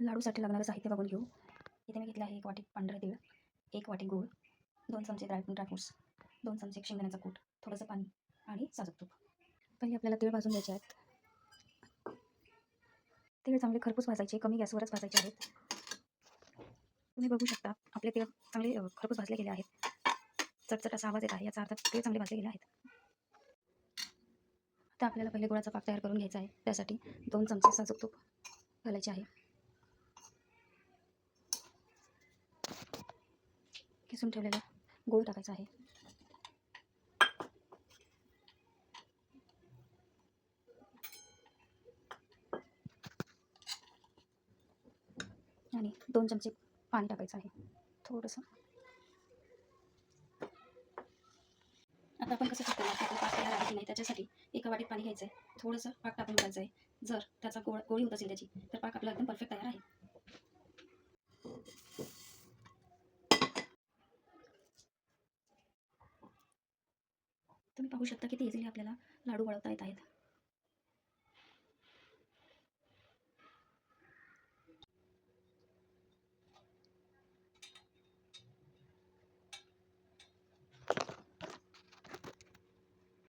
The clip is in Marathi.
लाडूसाठी लागणारं साहित्य बघून घेऊ. इथे मी घेतलं आहे 1 वाटी पांढरं तीळ, 1 वाटी गूळ, 2 चमचे ड्रायफ्रूट्स, 2 चमचे शेंगदाण्याचा कूट, थोडंसं पाणी आणि साजूक तूप. पहिले आपल्याला तीळ भाजून घ्यायचे आहेत. तीळ चांगले खरपूस भाजायचे, कमी गॅसवरच भाजायचे आहेत. तुम्ही बघू शकता आपले तीळ चांगले खरपूस भाजले गेले आहेत. चटचट असा आवाज येत आहे, याचा अर्थ तीळ चांगले भाजले गेले आहेत. आता आपल्याला पहिले गुळाचा पाक तयार करून घ्यायचा आहे. त्यासाठी 2 चमचे साजूक तूप घालायचे आहे. किसून ठेवलेला गूळ टाकायचा आहे. आणि 2 चमचे पाणी टाकायचं आहे थोडंसं. आता आपण कसं करतो आपला पाक तयार आहे की नाही त्याच्यासाठी 1 वाटीत पाणी घ्यायचं आहे, थोडंसं पाक टाकून घ्यायचं आहे. जर त्याचा गोळी होत असेल त्याची तर पाक आपला एकदम परफेक्ट तयार आहे. तुम्ही पाहू शकता किती इझिली आपल्याला लाडू वळवता येत आहेत.